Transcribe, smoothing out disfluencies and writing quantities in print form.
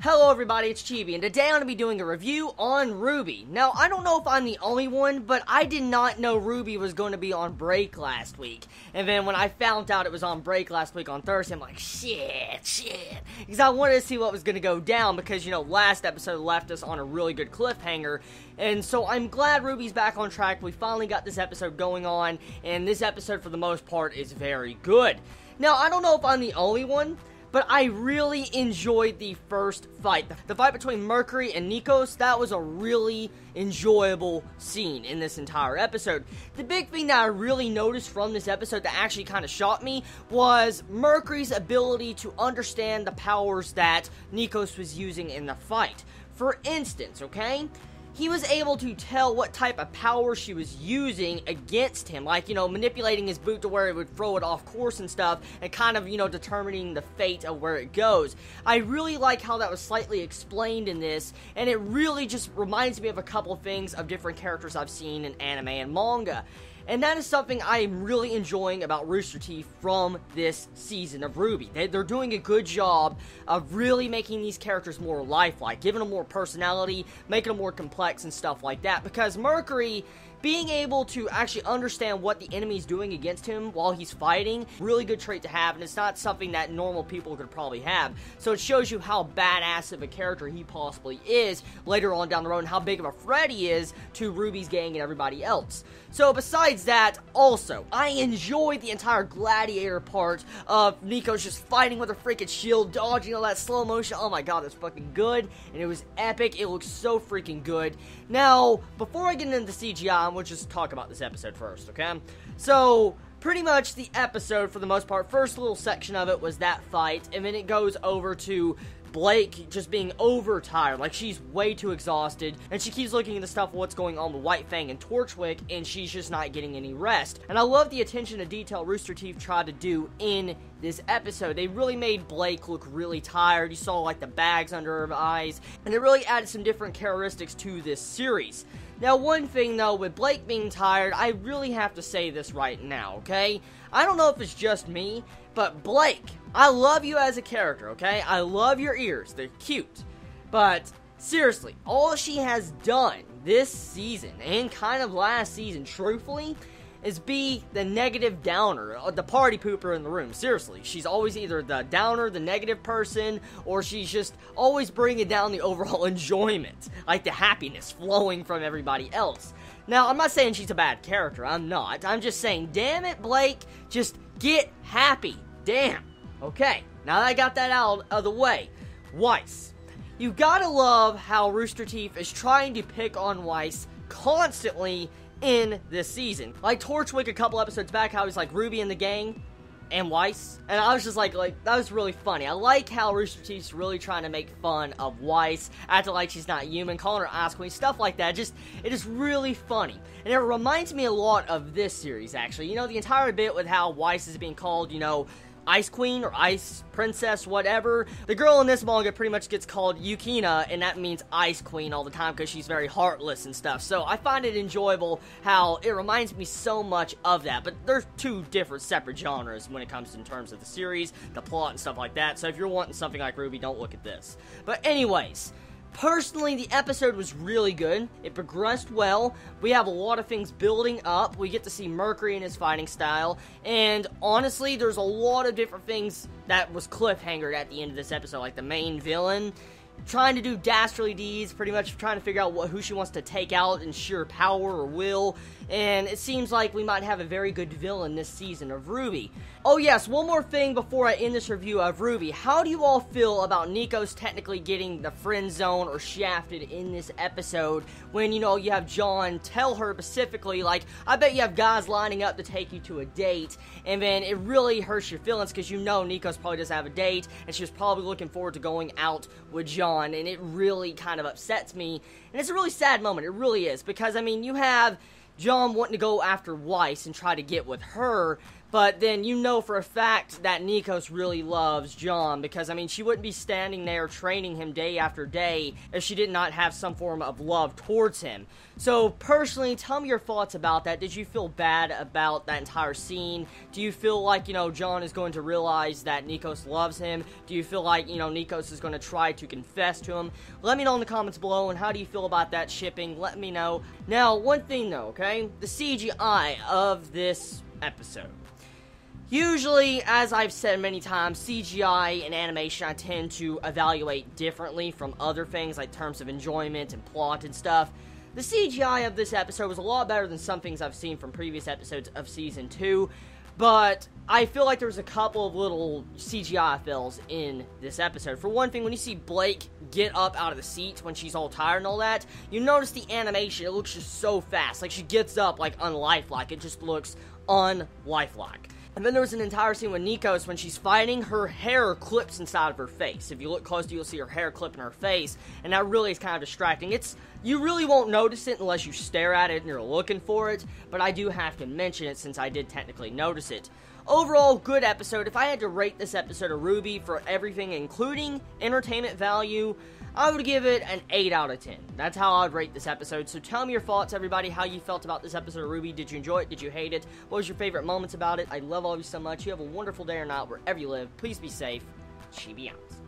Hello everybody, it's Chibi, and today I'm going to be doing a review on RWBY. Now, I don't know if I'm the only one, but I did not know RWBY was going to be on break last week. And then when I found out it was on break last week on Thursday, I'm like, shit. Because I wanted to see what was going to go down, because, you know, last episode left us on a really good cliffhanger. And so I'm glad RWBY's back on track. We finally got this episode going on, and this episode, for the most part, is very good. Now, I don't know if I'm the only one, but I really enjoyed the first fight. The fight between Mercury and Nikos, that was a really enjoyable scene in this entire episode. The big thing that I really noticed from this episode that actually kind of shocked me was Mercury's ability to understand the powers that Nikos was using in the fight. For instance, okay? He was able to tell what type of power she was using against him. Like, you know, manipulating his boot to where it would throw it off course and stuff, and kind of, you know, determining the fate of where it goes. I really like how that was slightly explained in this, and it really just reminds me of a couple things of different characters I've seen in anime and manga. And that is something I am really enjoying about Rooster Teeth from this season of RWBY. They're doing a good job of really making these characters more lifelike, giving them more personality, making them more complex and stuff like that. Because Mercury, being able to actually understand what the enemy is doing against him while he's fighting, really good trait to have, and it's not something that normal people could probably have. So it shows you how badass of a character he possibly is later on down the road, and how big of a threat he is to RWBY's gang and everybody else. So besides that, also, I enjoyed the entire gladiator part of Nikos just fighting with a freaking shield, dodging all that slow motion. Oh my god, that's fucking good, and it was epic. It looks so freaking good. Now, before I get into the CGI, we'll just talk about this episode first, okay? So, pretty much the episode, for the most part, first little section of it was that fight, and then it goes over to Blake just being overtired, like she's way too exhausted, and she keeps looking at the stuff of what's going on with White Fang and Torchwick, and she's just not getting any rest. And I love the attention to detail Rooster Teeth tried to do in this episode. They really made Blake look really tired. You saw like the bags under her eyes, and it really added some different characteristics to this series. Now, one thing though, with Blake being tired, I really have to say this right now, okay? I don't know if it's just me, but Blake, I love you as a character, okay? I love your ears, they're cute. But, seriously, all she has done this season, and kind of last season, truthfully, is be the negative downer, the party pooper in the room. Seriously, she's always either the downer, the negative person, or she's just always bringing down the overall enjoyment, like the happiness flowing from everybody else. Now, I'm not saying she's a bad character, I'm not. I'm just saying, damn it, Blake, just get happy. Damn. Okay, now that I got that out of the way, Weiss. You gotta love how Rooster Teeth is trying to pick on Weiss constantly in this season. Like Torchwick a couple episodes back, how he's like RWBY and the gang and Weiss, and I was just like that was really funny. I like how Rooster Teeth's really trying to make fun of Weiss, acting like she's not human, calling her Ice Queen, stuff like that. It is really funny, and it reminds me a lot of this series, actually. You know, the entire bit with how Weiss is being called, you know, Ice Queen or Ice Princess, whatever. The girl in this manga pretty much gets called Yukina, and that means Ice Queen all the time because she's very heartless and stuff. So I find it enjoyable how it reminds me so much of that. But there's two different separate genres when it comes in terms of the series, the plot, and stuff like that. So if you're wanting something like RWBY, don't look at this. But anyways, personally, the episode was really good. It progressed well. We have a lot of things building up. We get to see Mercury and his fighting style. And honestly, there's a lot of different things that was cliffhangered at the end of this episode. Like the main villain trying to do dastardly deeds, pretty much trying to figure out who she wants to take out in sheer power or will. And it seems like we might have a very good villain this season of RWBY. Oh yes, one more thing before I end this review of RWBY. How do you all feel about Nikos technically getting the friend zone or shafted in this episode when, you know, you have Jaune tell her specifically, like, I bet you have guys lining up to take you to a date, and then it really hurts your feelings because you know Nikos probably doesn't have a date, and she was probably looking forward to going out with Jaune, and it really kind of upsets me, and it's a really sad moment, it really is, because, I mean, you have Jaune wanting to go after Weiss and try to get with her, But then you know for a fact that Nikos really loves Jaune, because, I mean, she wouldn't be standing there training him day after day if she did not have some form of love towards him. So, personally, tell me your thoughts about that. Did you feel bad about that entire scene? Do you feel like, Jaune is going to realize that Nikos loves him? Do you feel like, Nikos is going to try to confess to him? Let me know in the comments below, and how do you feel about that shipping? Let me know. Now, one thing though, okay? The CGI of this episode. Usually, as I've said many times, CGI and animation I tend to evaluate differently from other things, like terms of enjoyment and plot and stuff. The CGI of this episode was a lot better than some things I've seen from previous episodes of Season 2, but I feel like there was a couple of little CGI fails in this episode. For one thing, when you see Blake get up out of the seat when she's all tired and all that, you notice the animation, it looks just so fast. Like, she gets up, like, unlifelike. It just looks unlifelike. And then there was an entire scene with Nikos when she's fighting, her hair clips inside of her face. If you look closely, you'll see her hair clip in her face, and that really is kind of distracting. You really won't notice it unless you stare at it and you're looking for it, but I do have to mention it since I did technically notice it. Overall, good episode. If I had to rate this episode of RWBY for everything, including entertainment value, I would give it an 8 out of 10. That's how I'd rate this episode. So tell me your thoughts, everybody, how you felt about this episode of RWBY. Did you enjoy it? Did you hate it? What was your favorite moments about it? I love all of you so much. You have a wonderful day or night wherever you live. Please be safe. Chibi out.